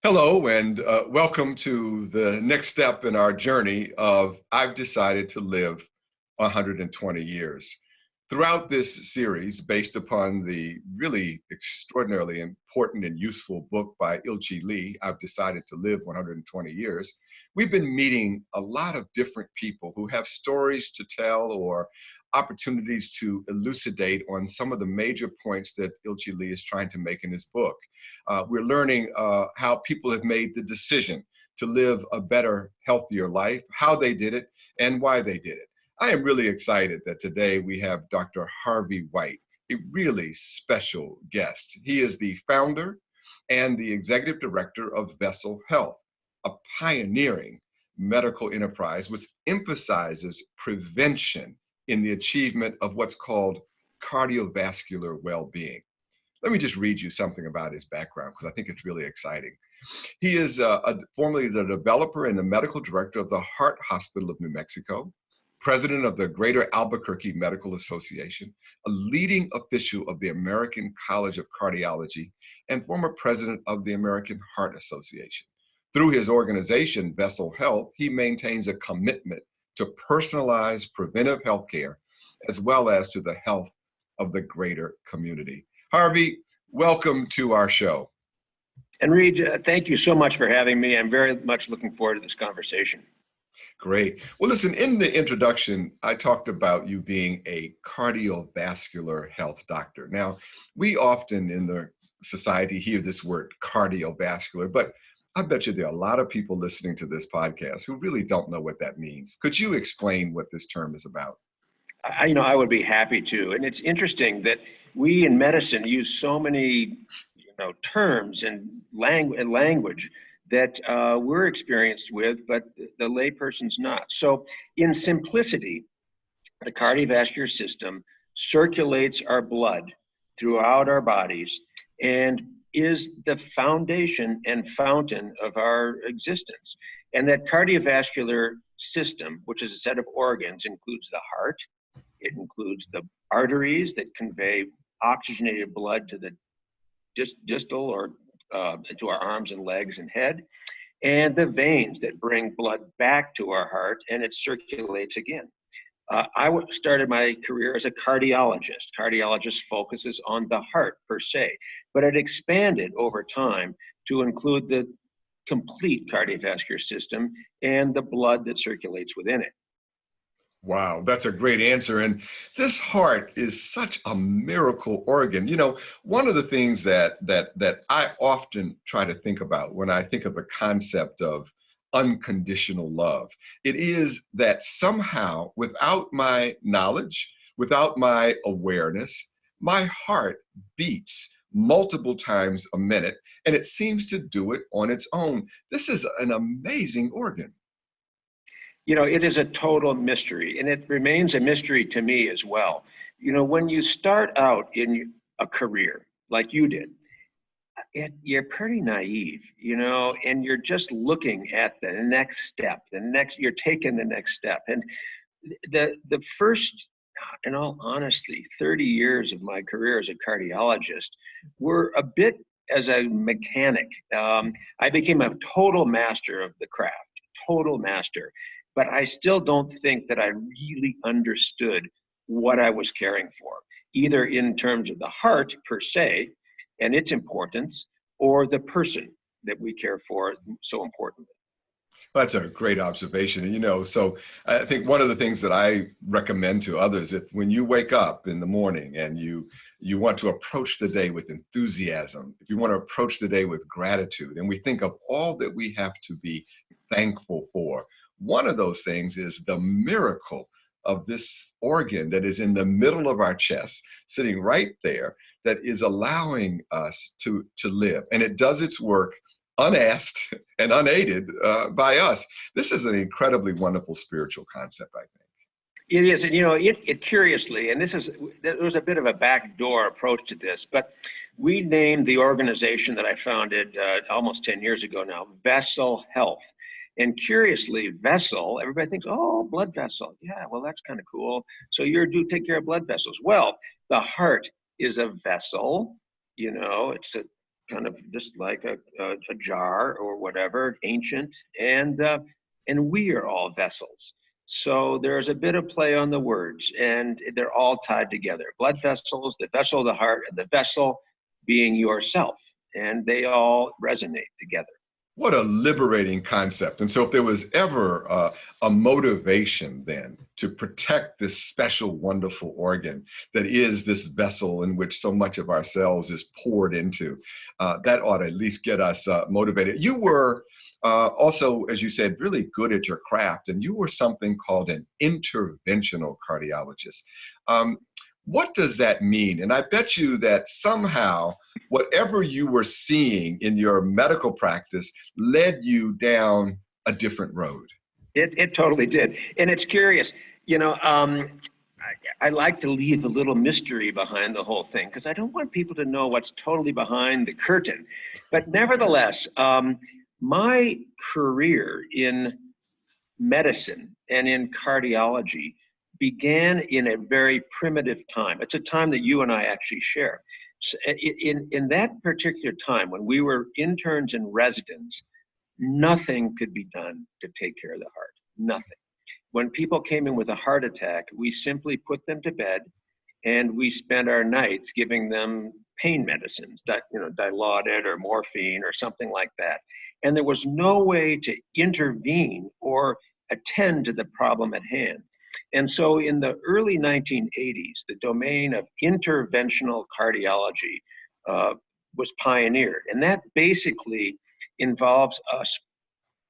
Hello, and welcome to the next step in our journey of I've decided to live 120 years. Throughout this series, based upon the really extraordinarily important and useful book by Ilchi Lee, I've decided to live 120 years, we've been meeting a lot of different people who have stories to tell or opportunities to elucidate on some of the major points that Ilchi Lee is trying to make in his book. We're learning how people have made the decision to live a better, healthier life, how they did it, and why they did it. I am really excited that today we have Dr. Harvey White, a really special guest. He is the founder and the executive director of Vessel Health, a pioneering medical enterprise which emphasizes prevention in the achievement of what's called cardiovascular well-being. Let me just read you something about his background because I think it's really exciting. He is formerly the developer and the medical director of the Heart Hospital of New Mexico, president of the Greater Albuquerque Medical Association, a leading official of the American College of Cardiology, and former president of the American Heart Association. Through his organization, Vessel Health, he maintains a commitment to personalized preventive health care, as well as to the health of the greater community. Harvey, welcome to our show. And Reed, thank you so much for having me. I'm very much looking forward to this conversation. Great. Well, listen, in the introduction, I talked about you being a cardiovascular health doctor. Now, we often in the society hear this word cardiovascular, but I bet you there are a lot of people listening to this podcast who really don't know what that means. Could you explain what this term is about? I would be happy to. And it's interesting that we in medicine use so many, terms and language that we're experienced with, but the layperson's not. So in simplicity, the cardiovascular system circulates our blood throughout our bodies and is the foundation and fountain of our existence. And that cardiovascular system, which is a set of organs, includes the heart, it includes the arteries that convey oxygenated blood to the distal or to our arms and legs and head, and the veins that bring blood back to our heart and it circulates again. I started my career as a cardiologist. Cardiologist focuses on the heart per se, but it expanded over time to include the complete cardiovascular system and the blood that circulates within it. Wow, that's a great answer. And this heart is such a miracle organ. You know, one of the things that I often try to think about when I think of the concept of unconditional love, it is that somehow, without my knowledge, without my awareness, my heart beats multiple times a minute, and it seems to do it on its own. This is an amazing organ. It is a total mystery, and it remains a mystery to me as well. When you start out in a career like you did, you're pretty naive, and you're just looking at the next step, you're taking the next step. And the first, in all honesty, 30 years of my career as a cardiologist were a bit as a mechanic. I became a total master of the craft, total master. But I still don't think that I really understood what I was caring for, either in terms of the heart per se and its importance, or the person that we care for so importantly. That's a great observation. And, so I think one of the things that I recommend to others, if when you wake up in the morning and you want to approach the day with enthusiasm, if you want to approach the day with gratitude, and we think of all that we have to be thankful for, one of those things is the miracle of this organ that is in the middle of our chest, sitting right there, that is allowing us to live. And it does its work unasked and unaided by us. This is an incredibly wonderful spiritual concept, I think. It is, and it curiously, and there was a bit of a backdoor approach to this, but we named the organization that I founded almost 10 years ago now, Vessel Health. And curiously, vessel, everybody thinks, oh, blood vessel. Yeah, well, that's kind of cool. So you do take care of blood vessels. Well, the heart is a vessel, it's a kind of just like a jar or whatever, ancient, and we are all vessels. So there's a bit of play on the words, and they're all tied together. Blood vessels, the vessel of the heart, and the vessel being yourself, and they all resonate together. What a liberating concept. And so if there was ever a motivation then to protect this special, wonderful organ that is this vessel in which so much of ourselves is poured into, that ought to at least get us motivated. You were also, as you said, really good at your craft, and you were something called an interventional cardiologist. What does that mean? And I bet you that somehow whatever you were seeing in your medical practice led you down a different road. It totally did. And it's curious, I like to leave a little mystery behind the whole thing because I don't want people to know what's totally behind the curtain. But nevertheless, my career in medicine and in cardiology began in a very primitive time. It's a time that you and I actually share. So in that particular time, when we were interns and residents, nothing could be done to take care of the heart. Nothing. When people came in with a heart attack, we simply put them to bed, and we spent our nights giving them pain medicines, Dilaudid or morphine or something like that. And there was no way to intervene or attend to the problem at hand. And so in the early 1980s, the domain of interventional cardiology was pioneered. And that basically involves us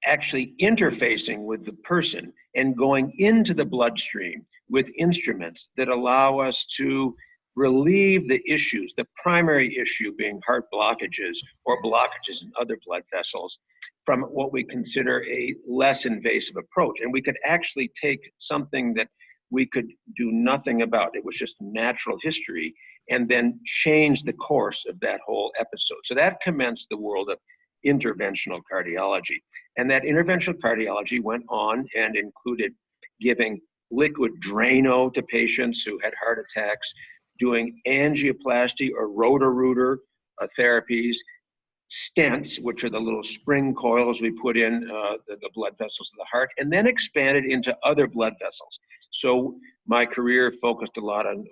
actually interfacing with the person and going into the bloodstream with instruments that allow us to relieve the issues, the primary issue being heart blockages or blockages in other blood vessels, from what we consider a less invasive approach. And we could actually take something that we could do nothing about, it was just natural history, and then change the course of that whole episode. So that commenced the world of interventional cardiology. And that interventional cardiology went on and included giving liquid Drano to patients who had heart attacks, doing angioplasty or Roto-Rooter therapies, stents, which are the little spring coils we put in the blood vessels of the heart, and then expanded into other blood vessels. So my career focused a lot on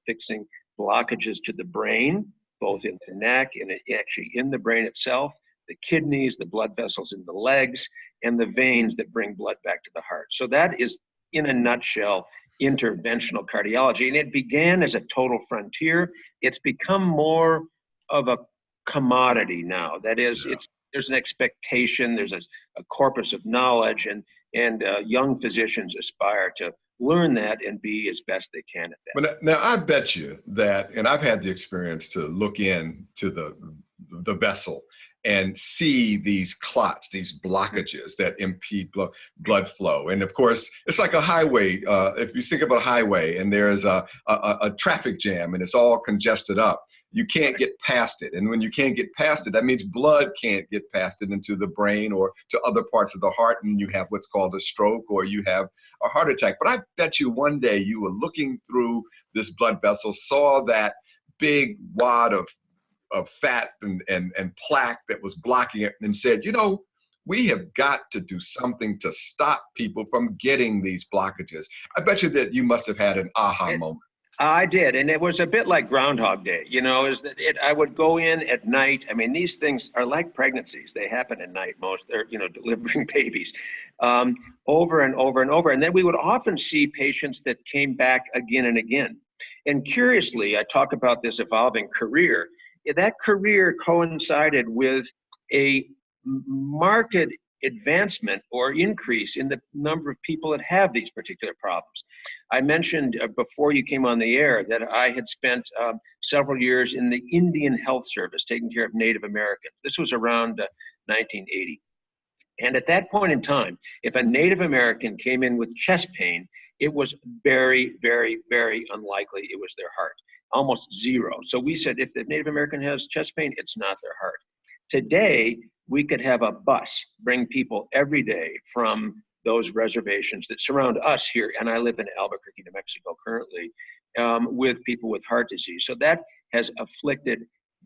fixing blockages to the brain, both in the neck and actually in the brain itself, the kidneys, the blood vessels in the legs, and the veins that bring blood back to the heart. So that is, in a nutshell, interventional cardiology. And it began as a total frontier. It's become more of a commodity now. That is, there's an expectation, there's a corpus of knowledge, and young physicians aspire to learn that and be as best they can at that. But now I bet you that, and I've had the experience to look into the vessel and see these clots, these blockages that impede blood flow. And of course, it's like a highway. If you think about a highway and there's a traffic jam and it's all congested up, you can't get past it. And when you can't get past it, that means blood can't get past it into the brain or to other parts of the heart, and you have what's called a stroke or you have a heart attack. But I bet you one day you were looking through this blood vessel, saw that big wad of fat and plaque that was blocking it, and said, we have got to do something to stop people from getting these blockages. I bet you that you must have had an aha moment. I did, and it was a bit like Groundhog Day, is that I would go in at night. I mean, these things are like pregnancies. They happen at night most, they're, delivering babies over and over and over. And then we would often see patients that came back again and again. And curiously, I talk about this evolving career. That career coincided with a marked advancement or increase in the number of people that have these particular problems. I mentioned before you came on the air that I had spent several years in the Indian Health Service taking care of Native Americans. This was around 1980. And at that point in time, if a Native American came in with chest pain, it was very, very, very unlikely it was their heart, almost zero. So we said, if the Native American has chest pain, it's not their heart. Today, we could have a bus bring people every day from those reservations that surround us here, and I live in Albuquerque, New Mexico currently, with people with heart disease. So that has afflicted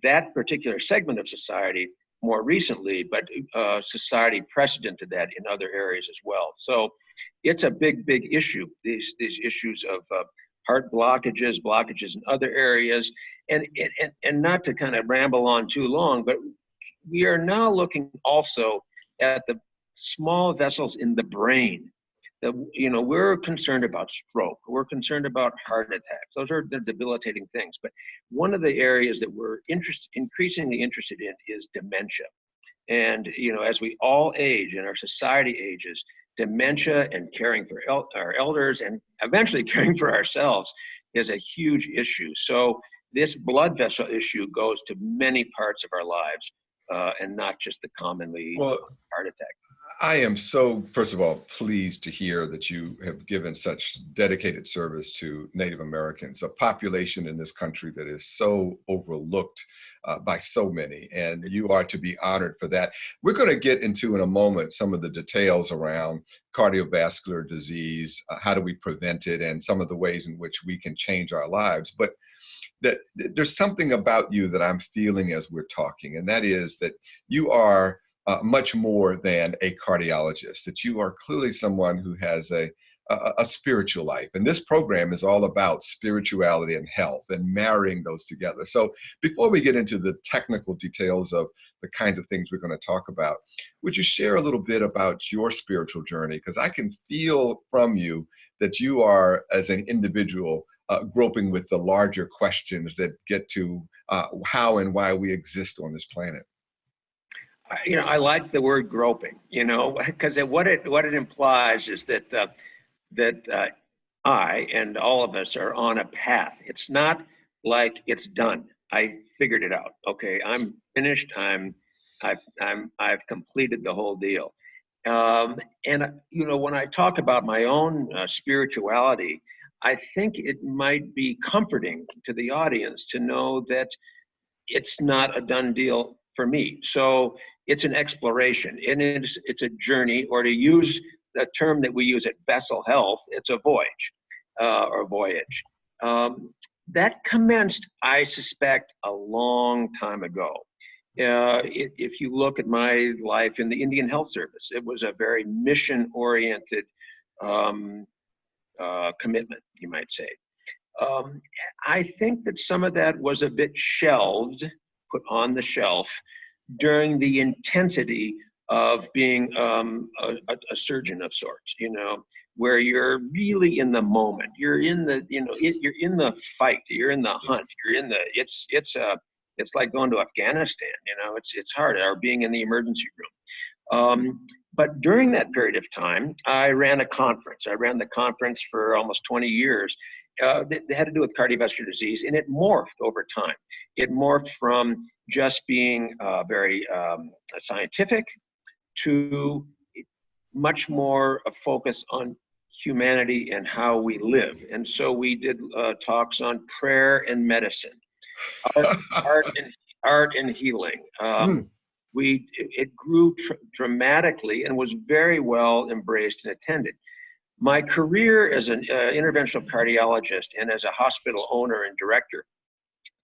that particular segment of society more recently, but society precedented that in other areas as well. So it's a big, big issue, these issues of heart blockages in other areas. And not to kind of ramble on too long, but we are now looking also at the small vessels in the brain. We're concerned about stroke. We're concerned about heart attacks. Those are the debilitating things. But one of the areas that we're increasingly interested in is dementia. And, as we all age and our society ages, dementia and caring for our elders and eventually caring for ourselves is a huge issue. So this blood vessel issue goes to many parts of our lives and not just the commonly heart attack. I am so, first of all, pleased to hear that you have given such dedicated service to Native Americans, a population in this country that is so overlooked by so many, and you are to be honored for that. We're going to get into in a moment some of the details around cardiovascular disease, how do we prevent it, and some of the ways in which we can change our lives. But there's something about you that I'm feeling as we're talking, and that is that you are much more than a cardiologist, that you are clearly someone who has a spiritual life. And this program is all about spirituality and health and marrying those together. So before we get into the technical details of the kinds of things we're going to talk about, would you share a little bit about your spiritual journey? Because I can feel from you that you are, as an individual, groping with the larger questions that get to how and why we exist on this planet. I like the word groping, because what it implies is that I and all of us are on a path. It's not like it's done. I figured it out. Okay, I'm finished. I've completed the whole deal. When I talk about my own spirituality, I think it might be comforting to the audience to know that it's not a done deal for me. So it's an exploration, and it's a journey, or to use the term that we use at Vessel Health, it's a voyage or voyage. That commenced, I suspect, a long time ago. If you look at my life in the Indian Health Service, it was a very mission-oriented commitment, you might say. I think that some of that was a bit shelved, put on the shelf, during the intensity of being a surgeon of sorts, where you're really in the moment. You're in the, you're in the fight. You're in the hunt. You're in the. It's like going to Afghanistan. It's hard. Or being in the emergency room. But during that period of time, I ran a conference. I ran the conference for almost 20 years. That had to do with cardiovascular disease, and it morphed over time. It morphed from just being very scientific to much more a focus on humanity and how we live. And so we did talks on prayer and medicine, art and healing. It grew dramatically and was very well embraced and attended. My career as an interventional cardiologist and as a hospital owner and director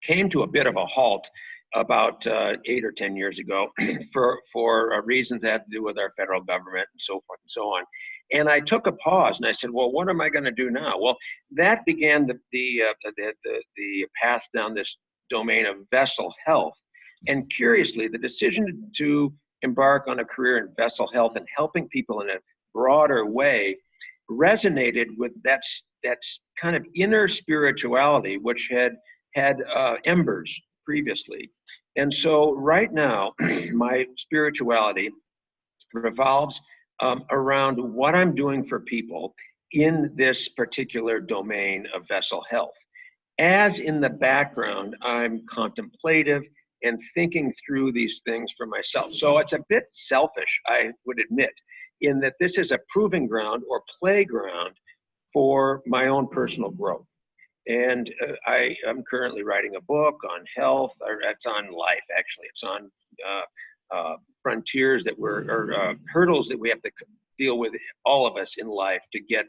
came to a bit of a halt about 8 or 10 years ago for reasons that had to do with our federal government and so forth and so on. And I took a pause and I said, well, what am I going to do now? Well, that began the path down this domain of vessel health. And curiously, the decision to embark on a career in vessel health and helping people in a broader way resonated with that kind of inner spirituality, which had embers previously. And so right now, my spirituality revolves around what I'm doing for people in this particular domain of vessel health. As in the background, I'm contemplative and thinking through these things for myself. So it's a bit selfish, I would admit, in that this is a proving ground or playground for my own personal growth. And I am currently writing a book on health, or it's on life, actually. It's on frontiers or hurdles that we have to deal with, all of us in life, to get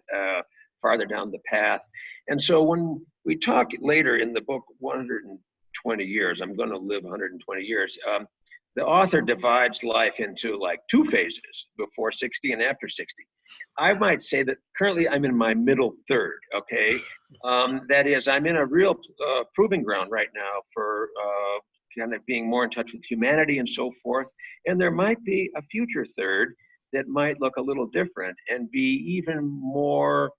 farther down the path. And so when we talk later in the book, 20 years. I'm going to live 120 years. The author divides life into like two phases, before 60 and after 60. I might say that currently I'm in my middle third, okay? That is, I'm in a real proving ground right now for kind of being more in touch with humanity and so forth. And there might be a future third that might look a little different and be even more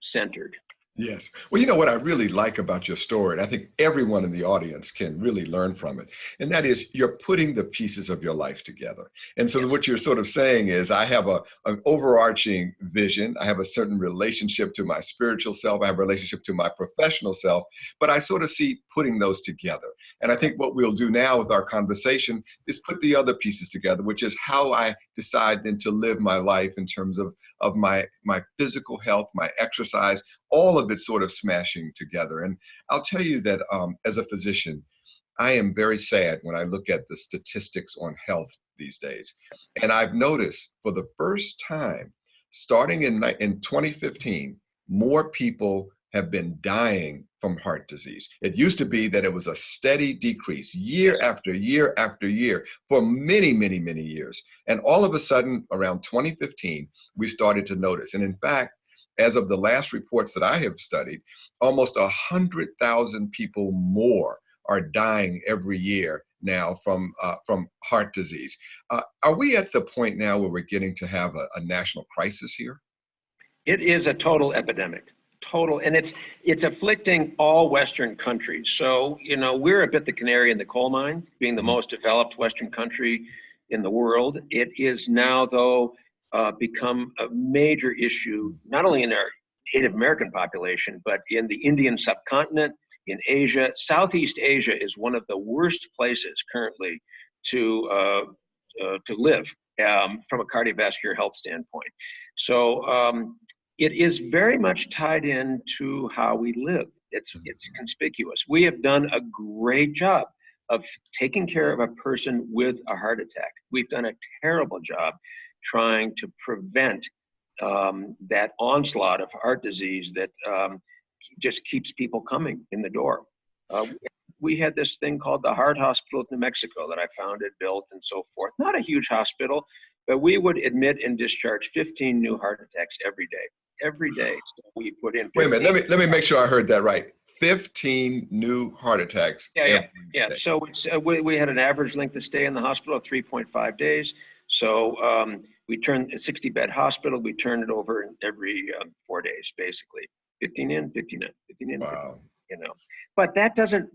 centered. Yes. Well, you know what I really like about your story, and I think everyone in the audience can really learn from it, and that is you're putting the pieces of your life together. And so what you're sort of saying is I have an overarching vision. I have a certain relationship to my spiritual self. I have a relationship to my professional self, but I sort of see putting those together. And I think what we'll do now with our conversation is put the other pieces together, which is how I decide then to live my life in terms of my physical health, my exercise, all of it sort of smashing together. And I'll tell you that as a physician, I am very sad when I look at the statistics on health these days. And I've noticed for the first time, starting in 2015, more people have been dying from heart disease. It used to be that it was a steady decrease year after year after year for many, many, many years. And all of a sudden, around 2015, we started to notice. And in fact, as of the last reports that I have studied, almost 100,000 people more are dying every year now from heart disease. Are we at the point now where we're getting to have a national crisis here? It is a total epidemic, total, and it's afflicting all Western countries. So, you know, we're a bit the canary in the coal mine, being the most developed Western country in the world. It is now, though, become a major issue, not only in our Native American population, but in the Indian subcontinent, in Asia. Southeast Asia is one of the worst places currently to live from a cardiovascular health standpoint. So it is very much tied into how we live. It's conspicuous. We have done a great job of taking care of a person with a heart attack. We've done a terrible job trying to prevent that onslaught of heart disease that just keeps people coming in the door. We had this thing called the Heart Hospital of New Mexico that I founded, built, and so forth. Not a huge hospital, but we would admit and discharge 15 new heart attacks every day. Every day, so we put in. Wait a minute. Let me make sure I heard that right. 15 new heart attacks. Yeah. So it's, we had an average length of stay in the hospital of 3.5 days. So we turned a 60-bed hospital. We turned it over every 4 days, basically. 15 in, 15 out, 15 in. Wow. 15, you know, but that's, and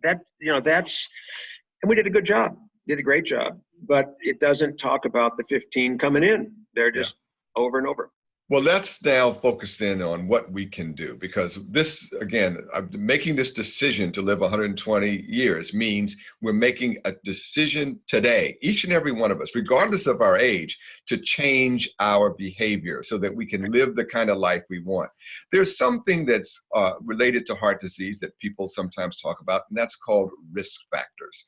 we did a good job. Did a great job. But it doesn't talk about the 15 coming in. They're just over and over. Well, let's now focus in on what we can do, because this, again, making this decision to live 120 years means we're making a decision today, each and every one of us, regardless of our age, to change our behavior so that we can live the kind of life we want. There's something that's related to heart disease that people sometimes talk about, and that's called risk factors.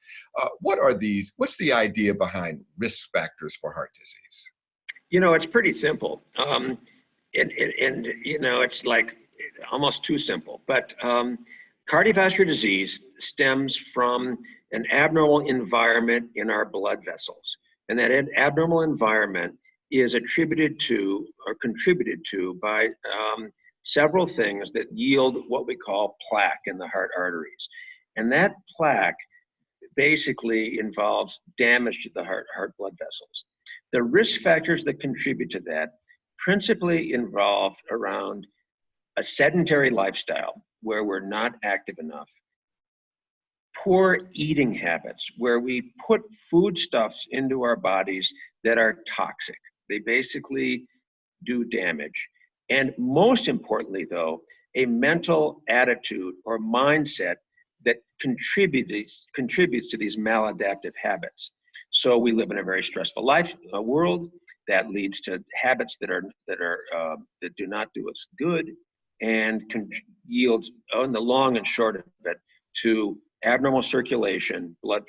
What are these? What's the idea behind risk factors for heart disease? You know, it's pretty simple. And you know, it's like almost too simple. But cardiovascular disease stems from an abnormal environment in our blood vessels. And that abnormal environment is attributed to or contributed to by several things that yield what we call plaque in the heart arteries. And that plaque basically involves damage to the heart blood vessels. The risk factors that contribute to that principally involve around a sedentary lifestyle where we're not active enough, poor eating habits where we put foodstuffs into our bodies that are toxic. They basically do damage. And most importantly, though, a mental attitude or mindset that contributes to these maladaptive habits. So we live in a very stressful world that leads to habits that do not do us good, and yields, on the long and short of it, to abnormal circulation, blood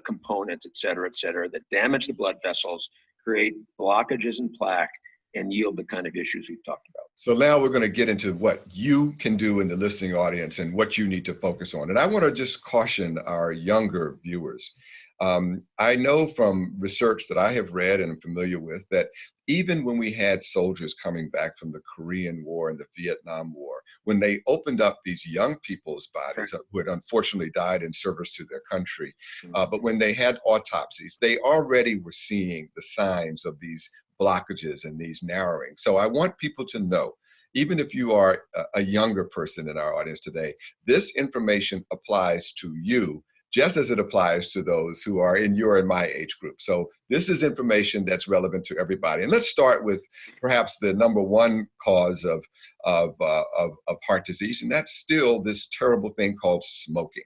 components, et cetera, that damage the blood vessels, create blockages and plaque, and yield the kind of issues we've talked about. So now we're going to get into what you can do in the listening audience and what you need to focus on. And I want to just caution our younger viewers. I know from research that I have read and am familiar with that even when we had soldiers coming back from the Korean War and the Vietnam War, when they opened up these young people's bodies who had unfortunately died in service to their country, but when they had autopsies, they already were seeing the signs of these blockages and these narrowing. So I want people to know, even if you are a younger person in our audience today, this information applies to you just as it applies to those who are in your and my age group. So this is information that's relevant to everybody. And let's start with perhaps the number one cause of heart disease, and that's still this terrible thing called smoking.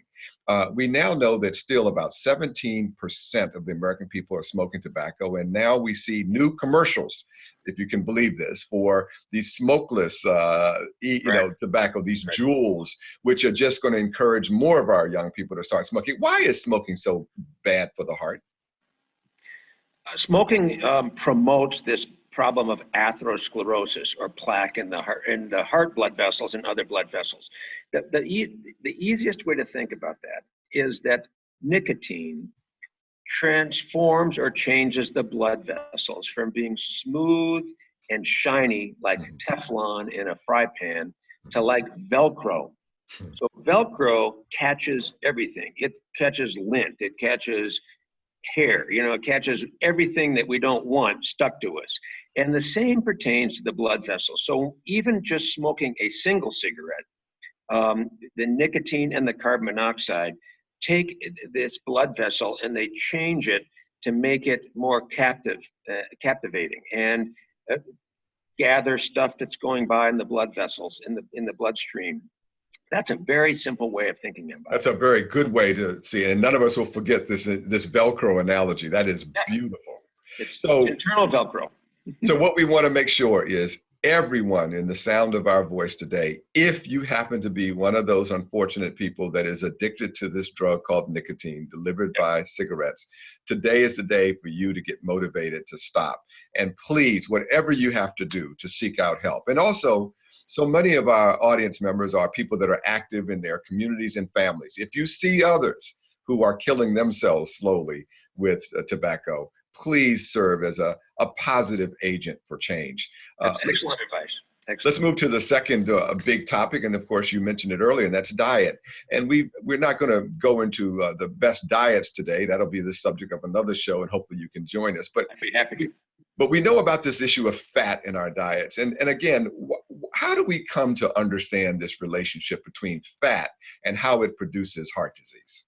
We now know that still about 17% of the American people are smoking tobacco, and now we see new commercials, if you can believe this, for these smokeless, tobacco, these jewels, which are just going to encourage more of our young people to start smoking. Why is smoking so bad for the heart? Smoking promotes this problem of atherosclerosis, or plaque in the heart blood vessels and other blood vessels. The easiest way to think about that is that nicotine transforms or changes the blood vessels from being smooth and shiny like Teflon in a fry pan to like Velcro. So Velcro catches everything. It catches lint, it catches hair, it catches everything that we don't want stuck to us. And the same pertains to the blood vessels. So even just smoking a single cigarette, the nicotine and the carbon monoxide take this blood vessel and they change it to make it more captivating, and gather stuff that's going by in the blood vessels, in the bloodstream. That's a very simple way of thinking about it. That's a very good way to see it. And none of us will forget this Velcro analogy. That is beautiful. It's internal Velcro. So what we want to make sure is everyone in the sound of our voice today, if you happen to be one of those unfortunate people that is addicted to this drug called nicotine delivered by cigarettes, today is the day for you to get motivated to stop. And please, whatever you have to do to seek out help. And also, so many of our audience members are people that are active in their communities and families. If you see others who are killing themselves slowly with tobacco, please serve as a positive agent for change. That's excellent advice. Excellent. Let's move to the second big topic, and of course you mentioned it earlier, and that's diet. And we're not going to go into the best diets today. That'll be the subject of another show, and hopefully you can join us. But I'd be happy to. But we know about this issue of fat in our diets. And again, how do we come to understand this relationship between fat and how it produces heart disease?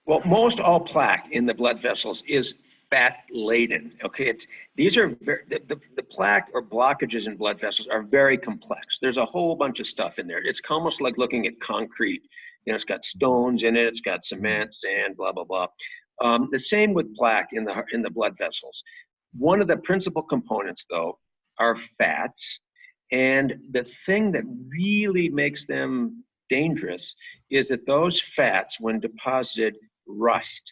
Well, most all plaque in the blood vessels is fat laden. Okay, these are the plaque or blockages in blood vessels are very complex. There's a whole bunch of stuff in there. It's almost like looking at concrete. It's got stones in it. It's got cement, sand, blah blah blah. The same with plaque in the blood vessels. One of the principal components, though, are fats. And the thing that really makes them dangerous is that those fats, when deposited, rust.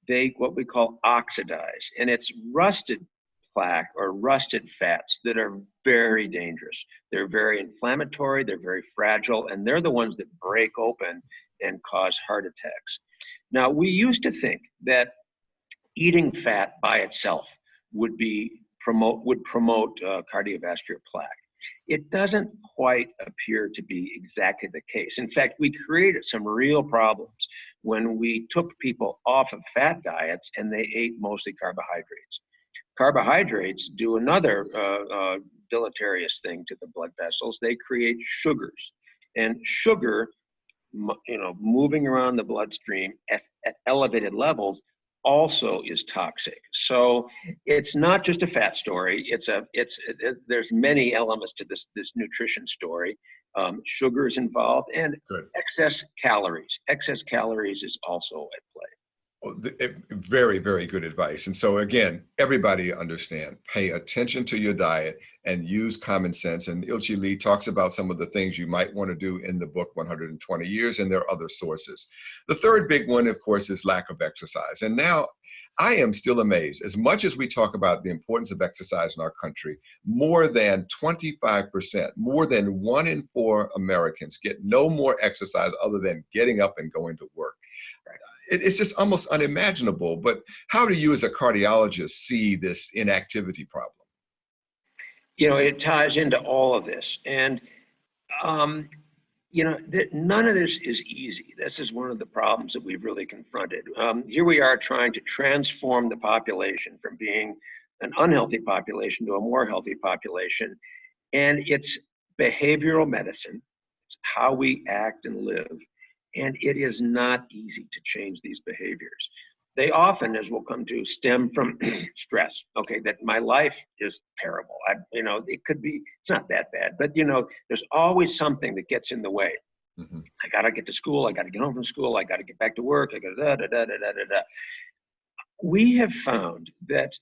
They, what we call, oxidize. And it's rusted plaque or rusted fats that are very dangerous. They're very inflammatory, they're very fragile, and they're the ones that break open and cause heart attacks. Now, we used to think that eating fat by itself would promote cardiovascular plaque. It doesn't quite appear to be exactly the case. In fact, we created some real problems when we took people off of fat diets and they ate mostly carbohydrates. Carbohydrates do another deleterious thing to the blood vessels. They create sugars, and sugar, moving around the bloodstream at elevated levels also is toxic. So it's not just a fat story. There's many elements to this nutrition story. Sugar is involved, and excess calories. Excess calories is also at play. Well, very, very good advice. And so again, everybody understand, pay attention to your diet and use common sense. And Ilchi Lee talks about some of the things you might want to do in the book, 120 Years, and there are other sources. The third big one, of course, is lack of exercise. And now I am still amazed. As much as we talk about the importance of exercise in our country, more than 25%, more than 1 in 4 Americans get no more exercise other than getting up and going to work. It's just almost unimaginable. But how do you as a cardiologist see this inactivity problem? It ties into all of this. And, none of this is easy. This is one of the problems that we've really confronted. Here we are trying to transform the population from being an unhealthy population to a more healthy population. And it's behavioral medicine. It's how we act and live. And it is not easy to change these behaviors. They often, as we'll come to, stem from stress. Okay, that my life is terrible. It could be, it's not that bad, but there's always something that gets in the way. Mm-hmm. I gotta get to school. I gotta get home from school. I gotta get back to work. I gotta da da da da da da da. We have found that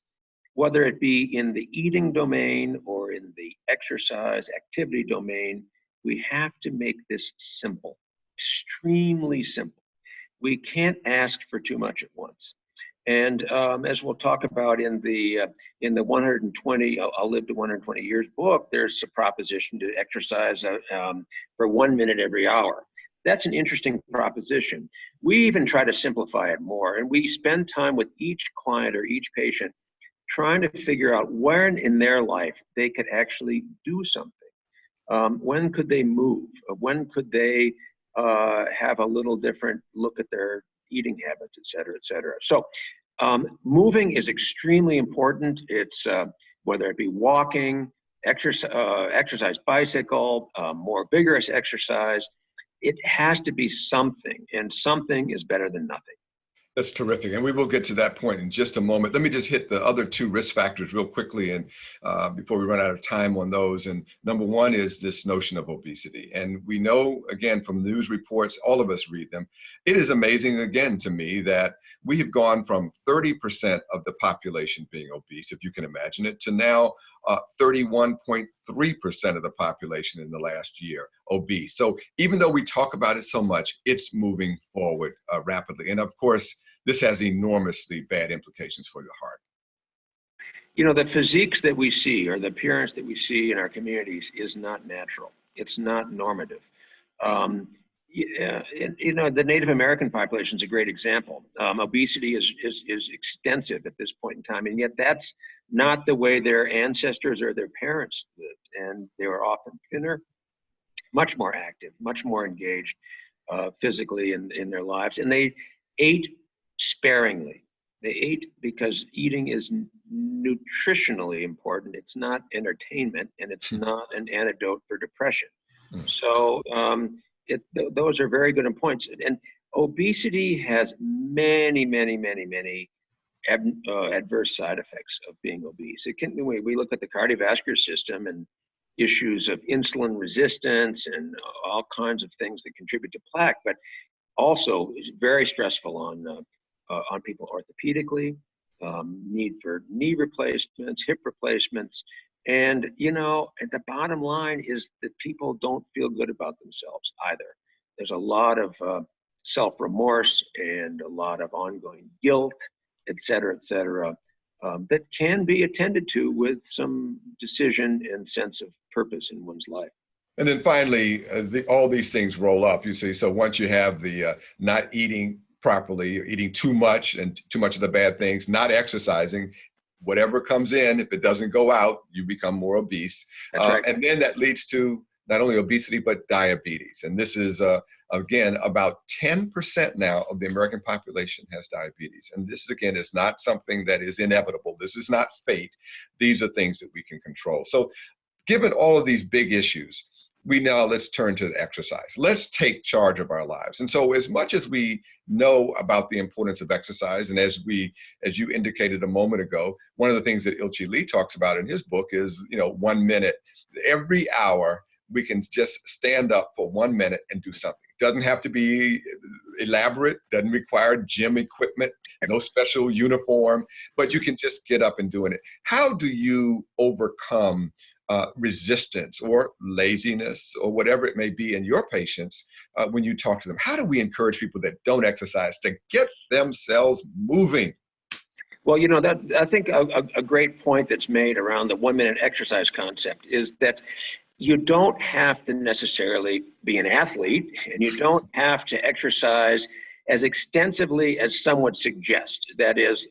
whether it be in the eating domain or in the exercise activity domain, we have to make this simple. Extremely simple. We can't ask for too much at once. And as we'll talk about in the 120, I'll live to 120 years book, there's a proposition to exercise for 1 minute every hour. That's an interesting proposition. We even try to simplify it more, and we spend time with each client or each patient trying to figure out when in their life they could actually do something. When could they move? When could they have a little different look at their eating habits, et cetera, et cetera. So moving is extremely important. It's whether it be walking, exercise bicycle, more vigorous exercise, it has to be something, and something is better than nothing. That's terrific. And we will get to that point in just a moment. Let me just hit the other 2 risk factors real quickly and before we run out of time on those. And number 1 is this notion of obesity. And we know, again, from news reports, all of us read them. It is amazing, again, to me that we have gone from 30% of the population being obese, if you can imagine it, to now 31.3% of the population in the last year obese. So even though we talk about it so much, it's moving forward rapidly. And of course, this has enormously bad implications for your heart. The physiques that we see or the appearance that we see in our communities is not natural. It's not normative. The Native American population is a great example. Obesity is extensive at this point in time, and yet that's not the way their ancestors or their parents lived. And they were often thinner, much more active, much more engaged physically in their lives. And they ate sparingly. They ate because eating is nutritionally important. It's not entertainment, and it's not an antidote for depression. So those are very good points. And obesity has many, many, many, many adverse side effects of being obese. We look at the cardiovascular system and issues of insulin resistance and all kinds of things that contribute to plaque, but also is very stressful on people orthopedically, need for knee replacements, hip replacements. And, the bottom line is that people don't feel good about themselves either. There's a lot of self-remorse and a lot of ongoing guilt, et cetera, that can be attended to with some decision and sense of purpose in one's life. And then finally, all these things roll up, you see. So once you have the not eating properly, eating too much and too much of the bad things, not exercising, whatever comes in, if it doesn't go out, you become more obese. Right. And then that leads to not only obesity, but diabetes. And this is, again, about 10% now of the American population has diabetes. And this, again, is not something that is inevitable. This is not fate. These are things that we can control. So given all of these big issues, let's turn to exercise. Let's take charge of our lives. And so as much as we know about the importance of exercise, and as you indicated a moment ago, one of the things that Ilchi Lee talks about in his book is, 1 minute. Every hour, we can just stand up for 1 minute and do something. It doesn't have to be elaborate, doesn't require gym equipment, no special uniform, but you can just get up and doing it. How do you overcome resistance or laziness or whatever it may be in your patients when you talk to them? How do we encourage people that don't exercise to get themselves moving? Well, that I think a great point that's made around the 1 minute exercise concept is that you don't have to necessarily be an athlete, and you don't have to exercise as extensively as some would suggest. That is,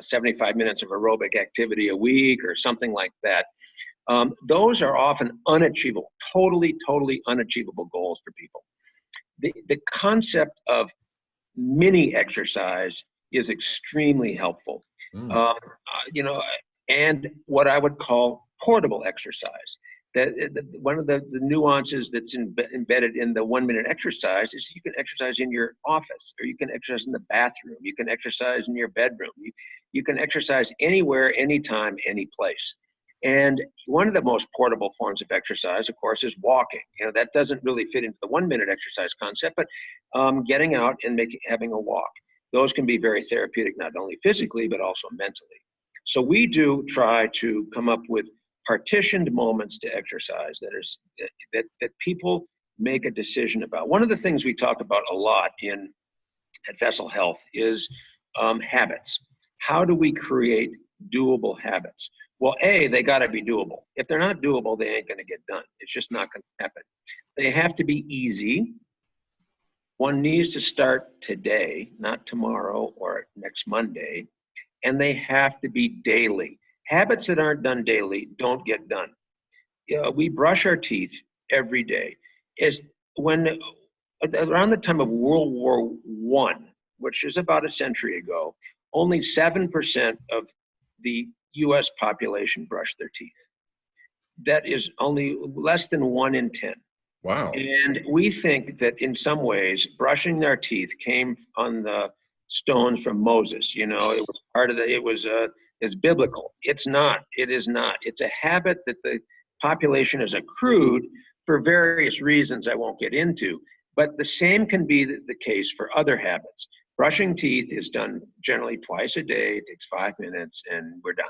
75 minutes of aerobic activity a week or something like that. Those are often unachievable, totally unachievable goals for people. The concept of mini exercise is extrememly helpful. Mm. And what I would call portable exercise. One of the nuances that's embedded in the 1 minute exercise is you can exercise in your office, or you can exercise in the bathroom, you can exercise in your bedroom, you can exercise anywhere, anytime, any place. And one of the most portable forms of exercise, of course, is walking. That doesn't really fit into the 1 minute exercise concept, but getting out and having a walk. Those can be very therapeutic, not only physically, but also mentally. So we do try to come up with partitioned moments to exercise that people make a decision about. One of the things we talk about a lot at Vessel Health is habits. How do we create doable habits? Well, they got to be doable. If they're not doable, they ain't going to get done. It's just not going to happen. They have to be easy. One needs to start today, not tomorrow or next Monday, and they have to be daily. Habits that aren't done daily don't get done. We brush our teeth every day. Around the time of World War I, which is about a century ago, only 7% of the US population brushed their teeth. That is only less than 1 in 10. Wow. And we think that in some ways, brushing their teeth came on the stones from Moses. It was part of it's biblical. It's not. It is not. It's a habit that the population has accrued for various reasons I won't get into. But the same can be the case for other habits. Brushing teeth is done generally twice a day. It takes 5 minutes, and we're done.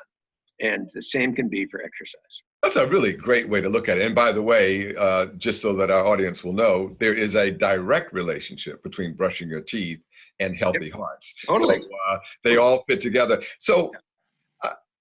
And the same can be for exercise. That's a really great way to look at it. And by the way, just so that our audience will know, there is a direct relationship between brushing your teeth and healthy hearts. Totally. So they all fit together. So,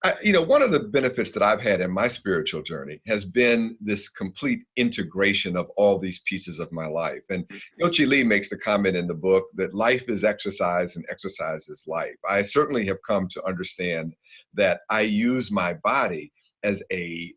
one of the benefits that I've had in my spiritual journey has been this complete integration of all these pieces of my life. And Ilchi Lee makes the comment in the book that life is exercise and exercise is life. I certainly have come to understand that I use my body as a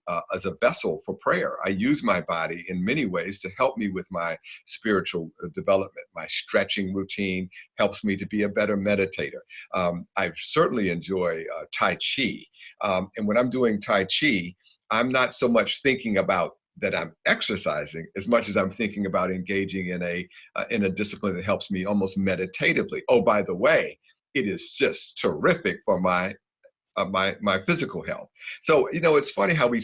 vessel for prayer. I use my body in many ways to help me with my spiritual development. My stretching routine helps me to be a better meditator. I certainly enjoy Tai Chi. And when I'm doing Tai Chi, I'm not so much thinking about that I'm exercising as much as I'm thinking about engaging in a discipline that helps me almost meditatively. Oh, by the way, it is just terrific for my physical health. So, it's funny how we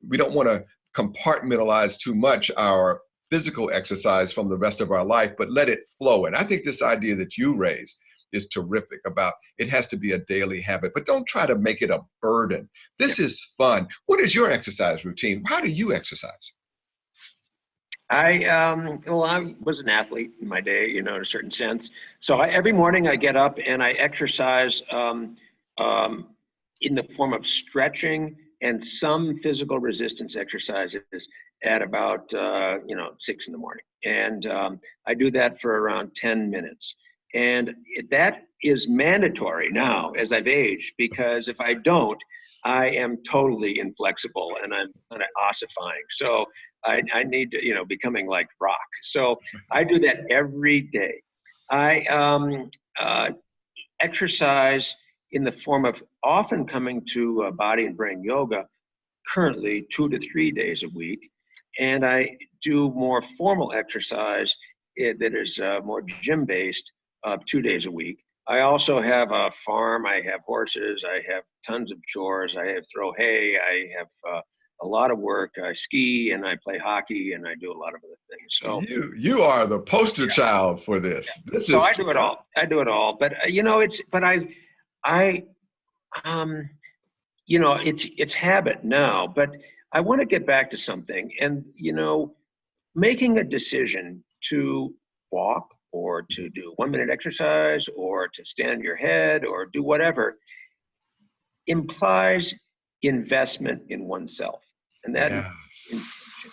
we don't want to compartmentalize too much our physical exercise from the rest of our life, but let it flow. And I think this idea that you raised is terrific about it has to be a daily habit, but don't try to make it a burden. This is fun. What is your exercise routine? How do you exercise? I was an athlete in my day, in a certain sense. So every morning I get up and I exercise in the form of stretching and some physical resistance exercises at about 6 in the morning. And I do that for around 10 minutes. And that is mandatory now as I've aged, because if I don't, I am totally inflexible and I'm kind of ossifying. So I need to, becoming like rock. So I do that every day. I exercise in the form of often coming to body and brain yoga, currently 2 to 3 days a week. And I do more formal exercise that is more gym-based 2 days a week. I also have a farm. I have horses. I have tons of chores. I have throw hay. I have a lot of work. I ski and I play hockey and I do a lot of other things. So you are the poster child for this. Yeah. This so is I do it all. I do it all. But it's habit now. But I want to get back to something. And making a decision to walk or to do 1-minute exercise, or to stand your head, or do whatever, implies investment in oneself. And that is Yes. intention.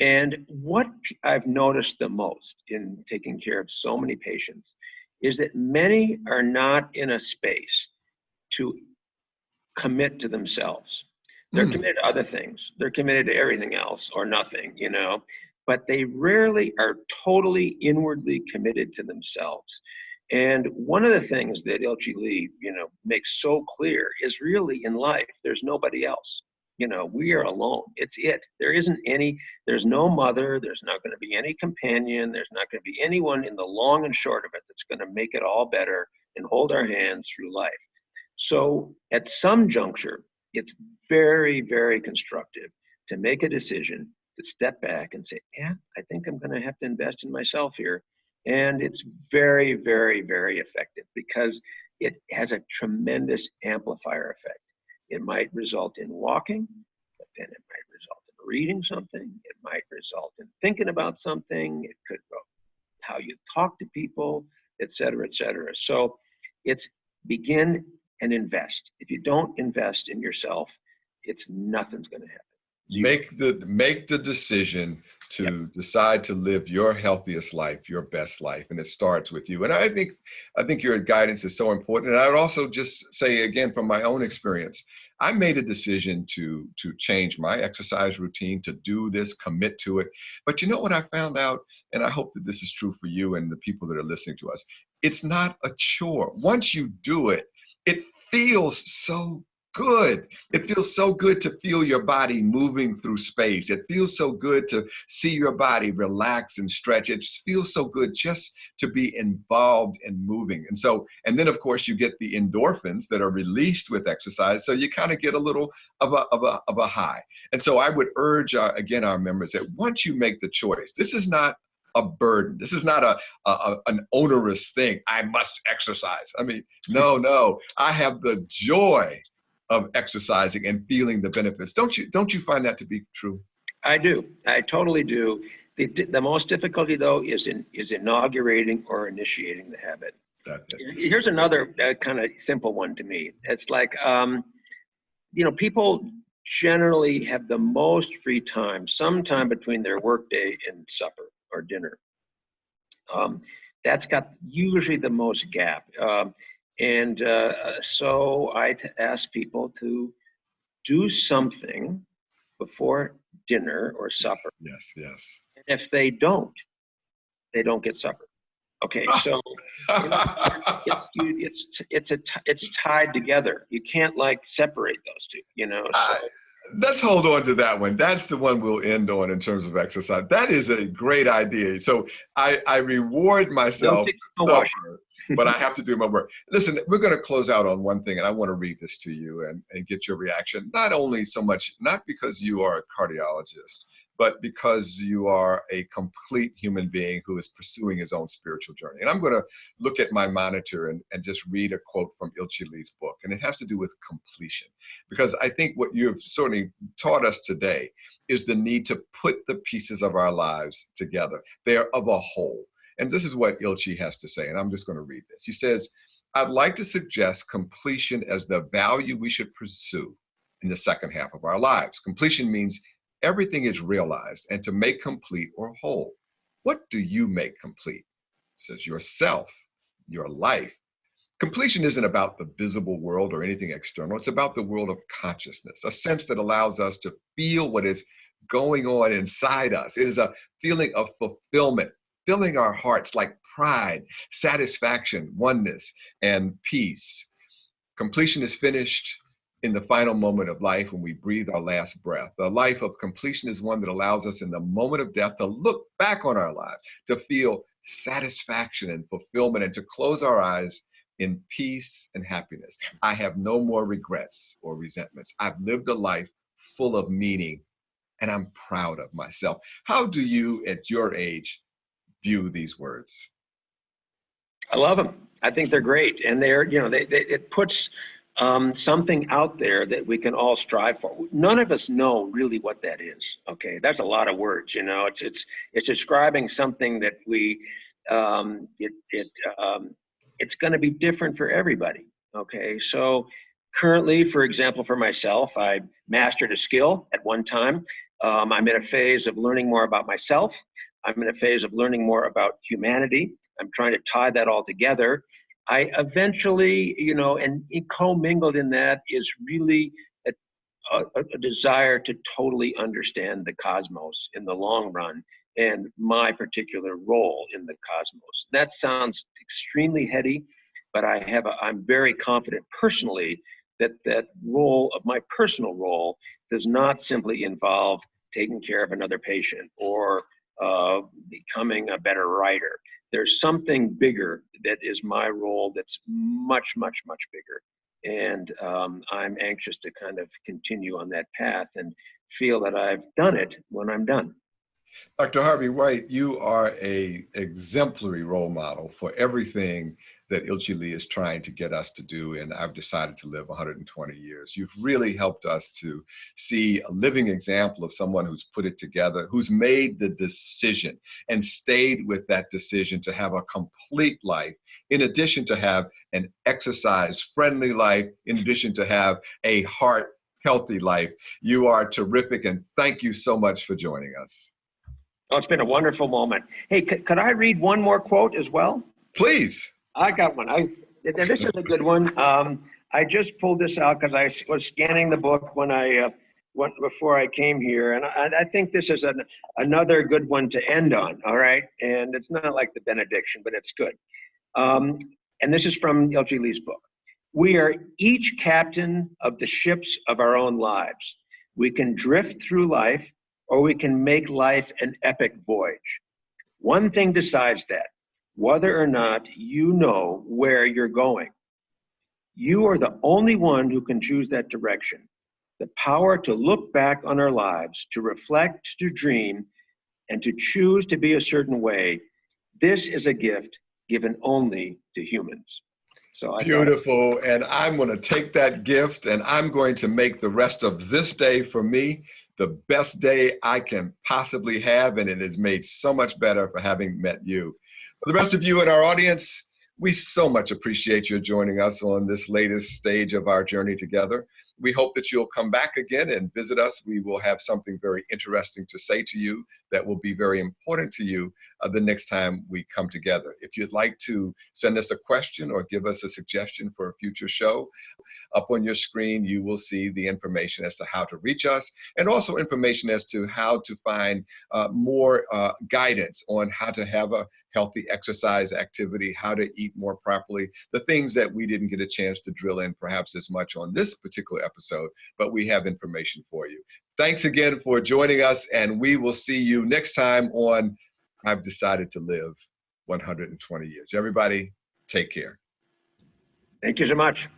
And what I've noticed the most in taking care of so many patients is that many are not in a space to commit to themselves. They're committed to other things. They're committed to everything else or nothing, but they rarely are totally inwardly committed to themselves. And one of the things that Ilchi Lee, makes so clear is really in life, there's nobody else. We are alone. It's it. There's no mother. There's not going to be any companion. There's not going to be anyone in the long and short of it that's going to make it all better and hold our hands through life. So at some juncture, it's very, very constructive to make a decision, to step back and say, yeah, I think I'm going to have to invest in myself here. And it's very, very, very effective because it has a tremendous amplifier effect. It might result in walking, but then it might result in reading something. It might result in thinking about something. It could go how you talk to people, et cetera, et cetera. So it's begin and invest. If you don't invest in yourself, nothing's going to happen. Make the decision to decide to live your healthiest life, your best life, and it starts with you. And I think your guidance is so important. And I would also just say again from my own experience, I made a decision to change my exercise routine, to do this, commit to it. But you know what I found out, and I hope that this is true for you and the people that are listening to us, it's not a chore. Once you do it, it feels so good. It feels so good to feel your body moving through space. It feels so good to see your body relax and stretch. It just feels so good just to be involved and moving. And then of course you get the endorphins that are released with exercise. So you kind of get a little of a high. And so I would urge again our members that once you make the choice, this is not a burden. This is not an onerous thing. I must exercise. I mean, no, I have the joy of exercising and feeling the benefits. Don't you find that to be true? I do. I totally do. The most difficulty though is inaugurating or initiating the habit. That's it. Here's another kind of simple one to me. It's like, people generally have the most free time sometime between their workday and supper or dinner. That's got usually the most gap. So I ask people to do something before dinner or supper. Yes. And if they don't get supper. Okay, so it's tied together. You can't separate those two. So. Let's hold on to that one. That's the one we'll end on in terms of exercise. That is a great idea. So I reward myself. But I have to do my work. Listen, we're going to close out on one thing, and I want to read this to you and get your reaction. Not only so much, not because you are a cardiologist, but because you are a complete human being who is pursuing his own spiritual journey. And I'm going to look at my monitor and just read a quote from Ilchi Lee's book, and it has to do with completion. Because I think what you've certainly taught us today is the need to put the pieces of our lives together. They are of a whole. And this is what Ilchi has to say, and I'm just going to read this. He says, I'd like to suggest completion as the value we should pursue in the second half of our lives. Completion means everything is realized and to make complete or whole. What do you make complete? It says yourself, your life. Completion isn't about the visible world or anything external. It's about the world of consciousness, a sense that allows us to feel what is going on inside us. It is a feeling of fulfillment, filling our hearts like pride, satisfaction, oneness, and peace. Completion is finished in the final moment of life when we breathe our last breath. The life of completion is one that allows us in the moment of death to look back on our lives, to feel satisfaction and fulfillment, and to close our eyes in peace and happiness. I have no more regrets or resentments. I've lived a life full of meaning, and I'm proud of myself. How do you, at your age, view these words? I love them. I think they're great, and it puts something out there that we can all strive for. None of us know really what that is. Okay, that's a lot of words. It's describing something that we it's going to be different for everybody. Okay, so currently, for example, for myself, I mastered a skill at one time. I'm in a phase of learning more about myself. I'm in a phase of learning more about humanity. I'm trying to tie that all together. I eventually, and commingled in that is really a desire to totally understand the cosmos in the long run and my particular role in the cosmos. That sounds extremely heady, but I'm very confident personally that role of my personal role does not simply involve taking care of another patient or becoming a better writer. There's something bigger that is my role that's much, much, much bigger. And I'm anxious to kind of continue on that path and feel that I've done it when I'm done. Dr. Harvey White, you are an exemplary role model for everything that Ilchi Lee is trying to get us to do, and I've decided to live 120 years. You've really helped us to see a living example of someone who's put it together, who's made the decision and stayed with that decision to have a complete life, in addition to have an exercise-friendly life, in addition to have a heart-healthy life. You are terrific, and thank you so much for joining us. Oh, it's been a wonderful moment. Hey, could I read one more quote as well? Please. I got one. This is a good one. I just pulled this out because I was scanning the book when before I came here, and I think this is another good one to end on. All right, and it's not like the benediction, but it's good. And this is from Ilchi Lee's book. We are each captain of the ships of our own lives. We can drift through life, or we can make life an epic voyage. One thing decides that, whether or not you know where you're going. You are the only one who can choose that direction. The power to look back on our lives, to reflect, to dream, and to choose to be a certain way. This is a gift given only to humans. So Beautiful. And I'm going to take that gift and I'm going to make the rest of this day for me the best day I can possibly have. And it is made so much better for having met you. For the rest of you in our audience, we so much appreciate you joining us on this latest stage of our journey together. We hope that you'll come back again and visit us. We will have something very interesting to say to you that will be very important to you the next time we come together. If you'd like to send us a question or give us a suggestion for a future show, up on your screen, you will see the information as to how to reach us and also information as to how to find more guidance on how to have a healthy exercise activity, how to eat more properly, the things that we didn't get a chance to drill in perhaps as much on this particular episode, but we have information for you. Thanks again for joining us, and we will see you next time on I've Decided to Live 120 Years. Everybody, take care. Thank you so much.